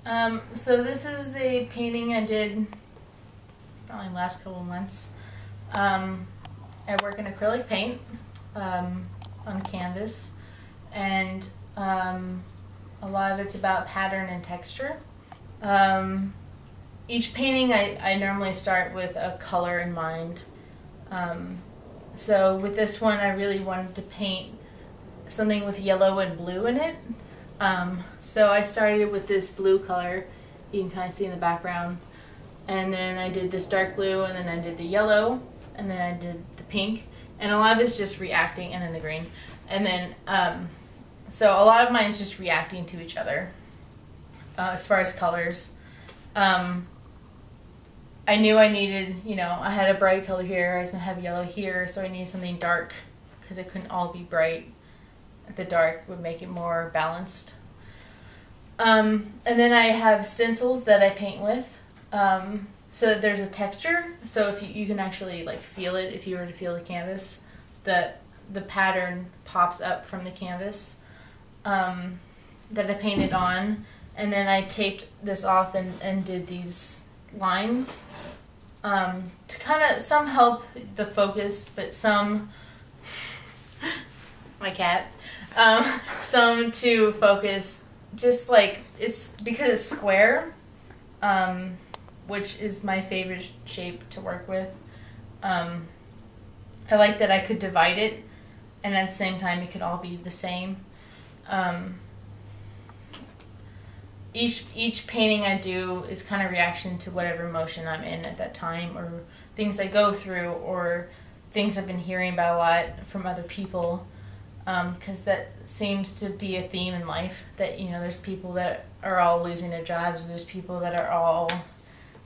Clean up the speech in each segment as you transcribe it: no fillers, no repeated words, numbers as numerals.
So this is a painting I did probably last couple months. I work in acrylic paint on canvas, and a lot of it's about pattern and texture. Each painting I normally start with a color in mind. So with this one I really wanted to paint something with yellow and blue in it. So I started with this blue color, you can kind of see in the background, and then I did this dark blue, and then I did the yellow, and then I did the pink, and a lot of it's just reacting, and then the green. And then, so a lot of mine is just reacting to each other as far as colors. I knew I needed, you know, I had a bright color here, I was gonna have yellow here, so I needed something dark because it couldn't all be bright. The dark would make it more balanced. And then I have stencils that I paint with, so that there's a texture. So if you can actually like feel it, if you were to feel the canvas, the pattern pops up from the canvas that I painted on. And then I taped this off and did these lines to kind of, some help the focus, but some, my cat, some to focus, just like, it's because it's square, which is my favorite shape to work with. I like that I could divide it, and at the same time it could all be the same. Each painting I do is kind of reaction to whatever emotion I'm in at that time, or things I go through, or things I've been hearing about a lot from other people, because that seems to be a theme in life, that, you know, there's people that are all losing their jobs, there's people that are all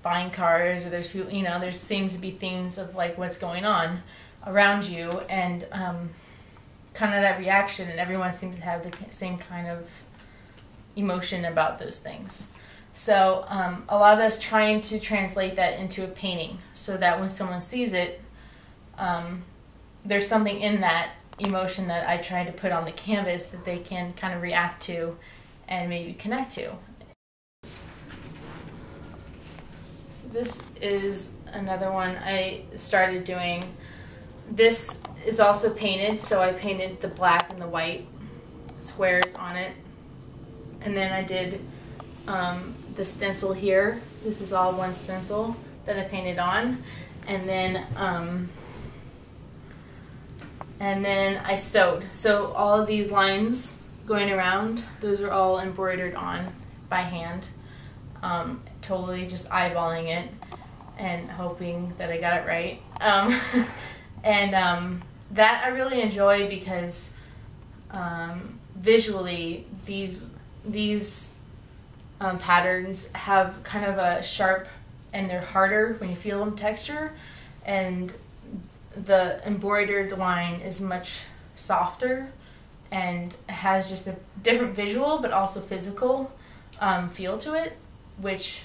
buying cars, or there's people, you know, there seems to be themes of like what's going on around you, and kind of that reaction, and everyone seems to have the same kind of emotion about those things. So a lot of us trying to translate that into a painting, so that when someone sees it, there's something in that emotion that I try to put on the canvas that they can kind of react to and maybe connect to. So this is another one I started doing. This is also painted, so I painted the black and the white squares on it. And then I did the stencil here. This is all one stencil that I painted on. And then I sewed. So all of these lines going around, those are all embroidered on by hand. Totally just eyeballing it and hoping that I got it right. That I really enjoy because visually these patterns have kind of a sharp, and they're harder when you feel them, texture, and the embroidered line is much softer and has just a different visual but also physical feel to it, which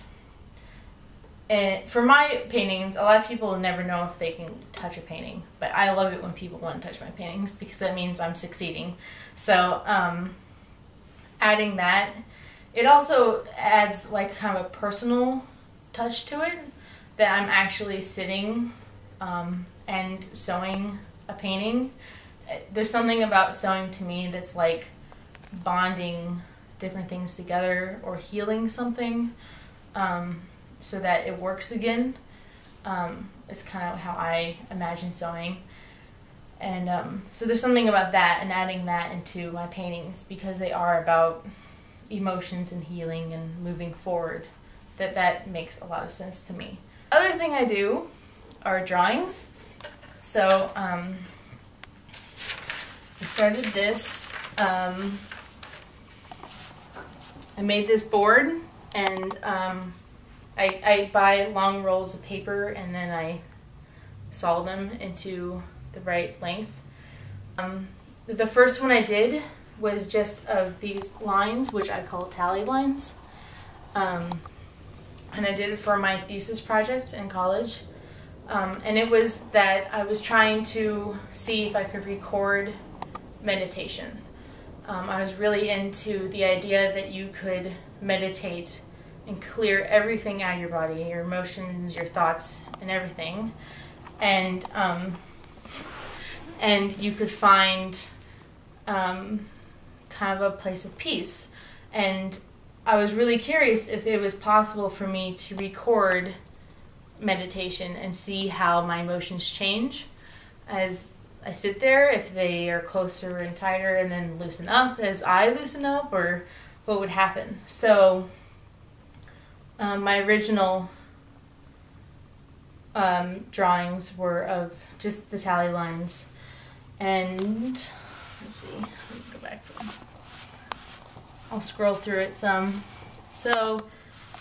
for my paintings, a lot of people never know if they can touch a painting, but I love it when people want to touch my paintings because that means I'm succeeding. So adding that, it also adds like kind of a personal touch to it, that I'm actually sitting and sewing a painting. There's something about sewing to me that's like bonding different things together or healing something so that it works again. It's kind of how I imagine sewing. And so there's something about that and adding that into my paintings, because they are about emotions and healing and moving forward, that makes a lot of sense to me. Other thing I do are drawings. So I started this. I made this board, and I buy long rolls of paper and then I saw them into the right length. The first one I did was just of these lines, which I call tally lines. And I did it for my thesis project in college. And it was that I was trying to see if I could record meditation. I was really into the idea that you could meditate and clear everything out of your body, your emotions, your thoughts, and everything. And you could find kind of a place of peace. And I was really curious if it was possible for me to record meditation and see how my emotions change as I sit there, if they are closer and tighter and then loosen up as I loosen up, or what would happen. So my original drawings were of just the tally lines, and let's see, let me go back to them. I'll scroll through it some. So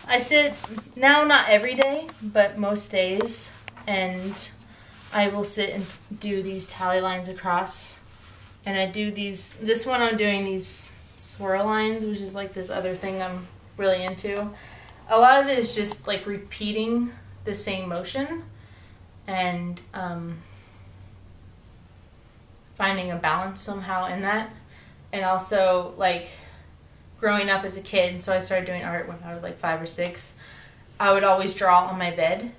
I sit now, not every day, but most days, and I will sit and do these tally lines across. And I do these, this one I'm doing these swirl lines, which is like this other thing I'm really into. A lot of it is just like repeating the same motion and finding a balance somehow in that. And also like growing up as a kid, so I started doing art when I was like 5 or 6, I would always draw on my bed.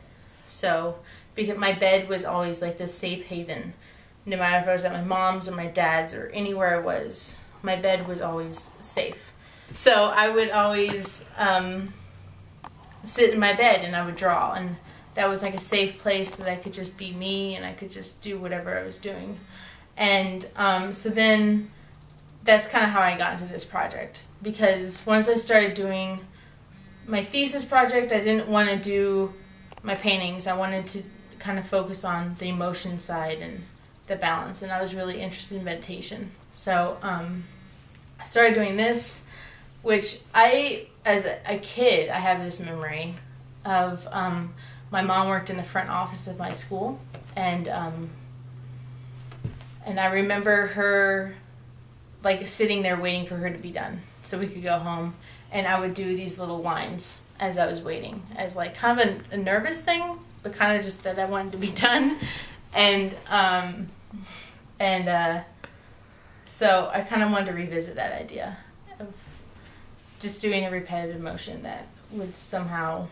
So because my bed was always like this safe haven. No matter if I was at my mom's or my dad's or anywhere I was, my bed was always safe. So I would always sit in my bed and I would draw, and that was like a safe place that I could just be me and I could just do whatever I was doing. And so then that's kind of how I got into this project, because once I started doing my thesis project, I didn't want to do my paintings. I wanted to kind of focus on the emotion side and the balance, and I was really interested in meditation. So I started doing this, which as a kid, I have this memory of my mom worked in the front office of my school, and I remember her like sitting there waiting for her to be done so we could go home, and I would do these little lines as I was waiting, as like kind of a nervous thing, but kind of just that I wanted to be done. And so I kind of wanted to revisit that idea of just doing a repetitive motion that would somehow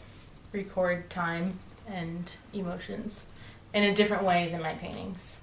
record time and emotions in a different way than my paintings.